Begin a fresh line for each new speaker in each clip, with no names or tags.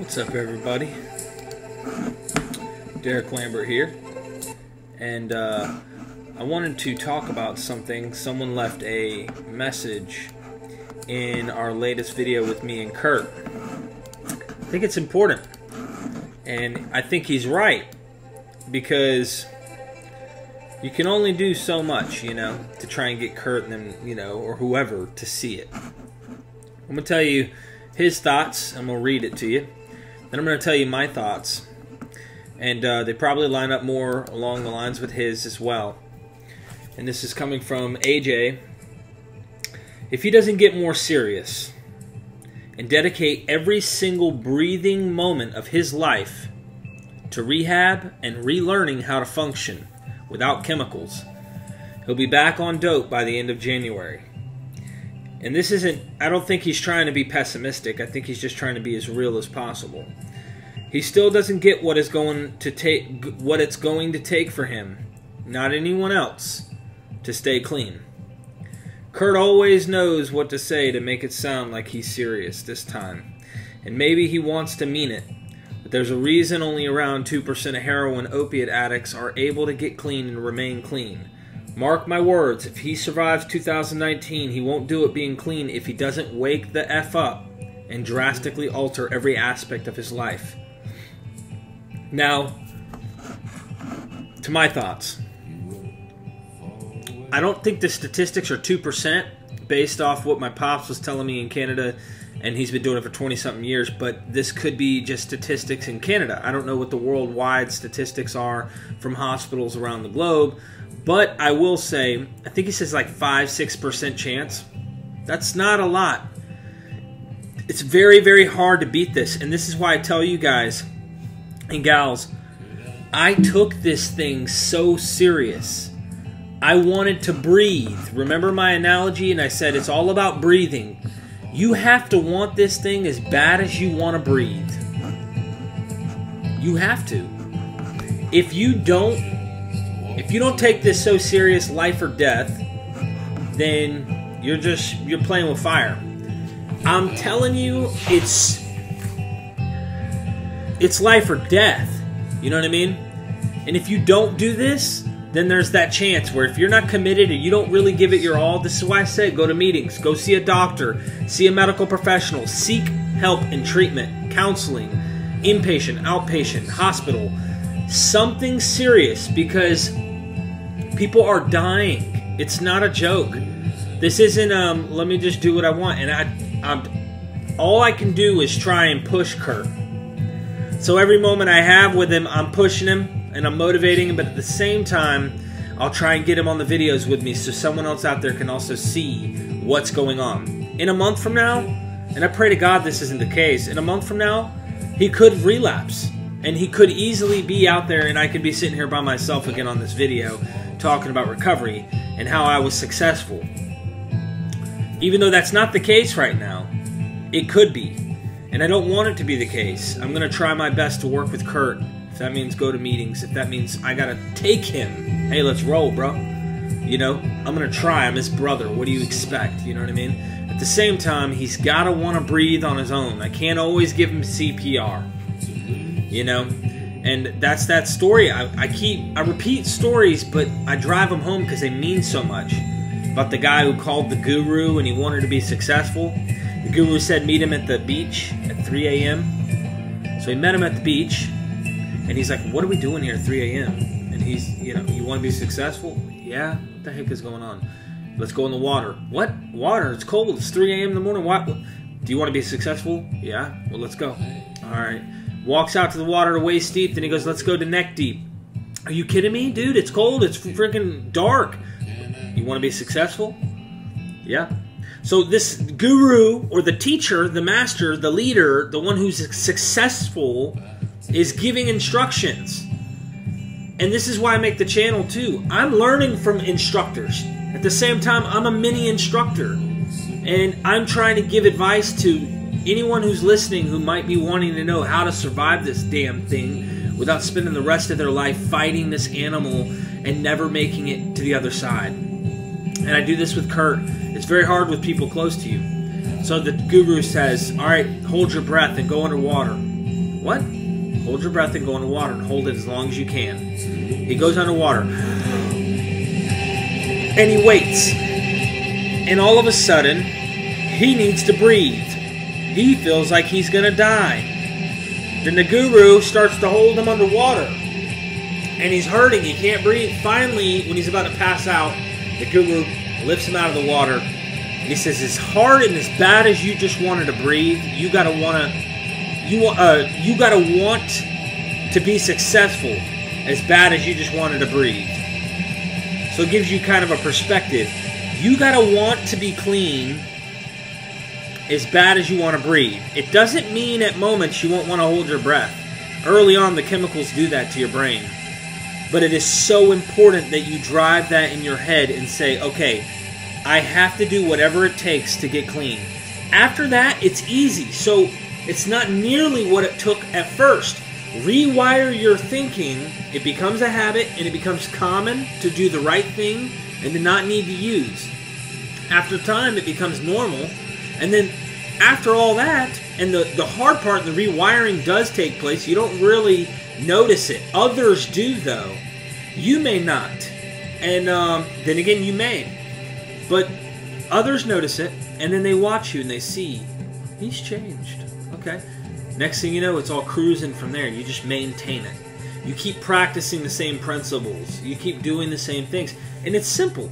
What's up, everybody? Derek Lambert here, and I wanted to talk about something. Someone left a message in our latest video with me and Kurt. I think it's important, and I think he's right, because you can only do so much, to try and get Kurt and them, or whoever to see it. I'm going to tell you his thoughts. I'm going to read it to you. Then I'm going to tell you my thoughts. And they probably line up more along the lines with his as well. And this is coming from AJ. If he doesn't get more serious and dedicate every single breathing moment of his life to rehab and relearning how to function without chemicals, he'll be back on dope by the end of January. And this isn't, I don't think he's trying to be pessimistic. I think he's just trying to be as real as possible. He still doesn't get what it's going to take for him, not anyone else, to stay clean. Kurt always knows what to say to make it sound like he's serious this time. And maybe he wants to mean it. But there's a reason only around 2% of heroin opiate addicts are able to get clean and remain clean. Mark my words, if he survives 2019, he won't do it being clean if he doesn't wake the F up and drastically alter every aspect of his life. Now, to my thoughts. I don't think the statistics are 2% based off what my pops was telling me in Canada, and he's been doing it for 20-something years, but this could be just statistics in Canada. I don't know what the worldwide statistics are from hospitals around the globe, but I will say, I think he says like 5-6% chance. That's not a lot. It's very, very hard to beat this, and this is why I tell you guys and gals, I took this thing so serious. I wanted to breathe. Remember my analogy? And I said it's all about breathing. You have to want this thing as bad as you want to breathe. You have to. If you don't take this so serious, life or death, then you're playing with fire. I'm telling you, it's life or death. You know what I mean? And if you don't do this, then there's that chance where if you're not committed and you don't really give it your all, this is why I say go to meetings, go see a doctor, see a medical professional, seek help and treatment, counseling, inpatient, outpatient, hospital, something serious, because people are dying. It's not a joke. This isn't let me just do what I want, and all I can do is try and push Kurt. So every moment I have with him, I'm pushing him and I'm motivating him, but at the same time, I'll try and get him on the videos with me so someone else out there can also see what's going on. In a month from now, and I pray to God this isn't the case, in a month from now, he could relapse. And he could easily be out there, and I could be sitting here by myself again on this video talking about recovery and how I was successful. Even though that's not the case right now, it could be. And I don't want it to be the case. I'm going to try my best to work with Kurt. If that means go to meetings, if that means I got to take him. Hey, let's roll, bro. I'm going to try. I'm his brother. What do you expect? You know what I mean? At the same time, he's got to want to breathe on his own. I can't always give him CPR. And that's that story. I repeat stories, but I drive them home because they mean so much. About the guy who called the guru and he wanted to be successful. The guru said meet him at the beach at 3 a.m. So he met him at the beach, and he's like, what are we doing here at 3 a.m.? And he's, you want to be successful? Yeah? What the heck is going on? Let's go in the water. What? Water? It's cold. It's 3 a.m. in the morning. What? Do you want to be successful? Yeah? Well, let's go. All right. Walks out to the water to waist deep, then he goes, let's go to neck deep. Are you kidding me? Dude, it's cold. It's freaking dark. You want to be successful? Yeah. So this guru, or the teacher, the master, the leader, the one who's successful, is giving instructions. And this is why I make the channel too. I'm learning from instructors. At the same time, I'm a mini instructor. And I'm trying to give advice to anyone who's listening who might be wanting to know how to survive this damn thing without spending the rest of their life fighting this animal and never making it to the other side. And I do this with Kurt. It's very hard with people close to you. So the guru says, all right, hold your breath and go underwater. What? Hold your breath and go underwater and hold it as long as you can. He goes underwater. And he waits. And all of a sudden, he needs to breathe. He feels like he's going to die. Then the guru starts to hold him underwater. And he's hurting. He can't breathe. Finally, when he's about to pass out, the guru lifts him out of the water. And he says, as hard and as bad as you just wanted to breathe, you got to want to be successful as bad as you just wanted to breathe. So it gives you kind of a perspective. You got to want to be clean as bad as you want to breathe. It doesn't mean at moments you won't want to hold your breath. Early on, the chemicals do that to your brain. But it is so important that you drive that in your head and say, okay, I have to do whatever it takes to get clean. After that, it's easy. So it's not nearly what it took at first. Rewire your thinking. It becomes a habit, and it becomes common to do the right thing and to not need to use. After time, it becomes normal. And then after all that, and the hard part, the rewiring does take place. You don't really notice it. Others do, though. You may not. And then again, you may. But others notice it, and then they watch you and they see, he's changed. Okay. Next thing you know, it's all cruising from there. You just maintain it. You keep practicing the same principles. You keep doing the same things. And it's simple.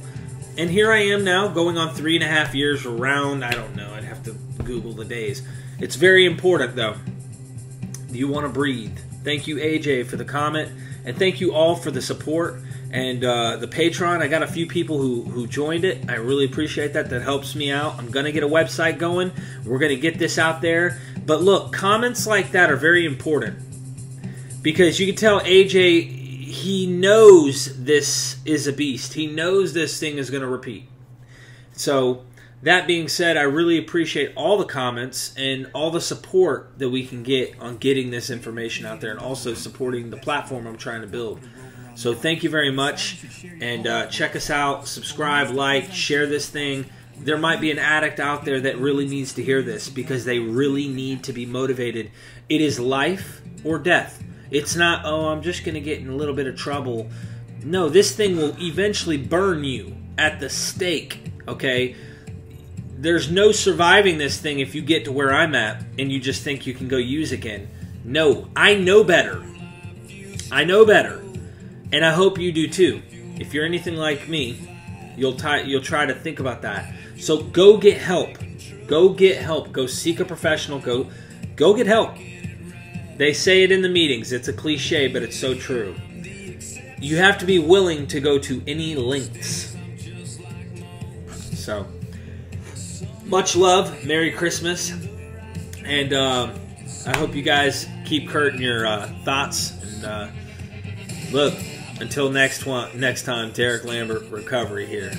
And here I am now, going on 3.5 years around, I don't know, I'd have to Google the days. It's very important, though. You want to breathe. Thank you, AJ, for the comment. And thank you all for the support. And the Patreon, I got a few people who joined it. I really appreciate that. That helps me out. I'm going to get a website going. We're going to get this out there. But look, comments like that are very important. Because you can tell AJ, he knows this is a beast. He knows this thing is going to repeat. So, that being said, I really appreciate all the comments and all the support that we can get on getting this information out there and also supporting the platform I'm trying to build. So thank you very much, and check us out, subscribe, like, share this thing. There might be an addict out there that really needs to hear this because they really need to be motivated. It is life or death. It's not, oh, I'm just going to get in a little bit of trouble. No, this thing will eventually burn you at the stake, okay? There's no surviving this thing if you get to where I'm at and you just think you can go use again. No, I know better. I know better. And I hope you do too. If you're anything like me, you'll try to think about that. So go get help. Go get help. Go seek a professional. Go get help. They say it in the meetings. It's a cliche, but it's so true. You have to be willing to go to any lengths. So, much love. Merry Christmas. And I hope you guys keep Kurt in your thoughts. And look, until next time, Derek Lambert Recovery here.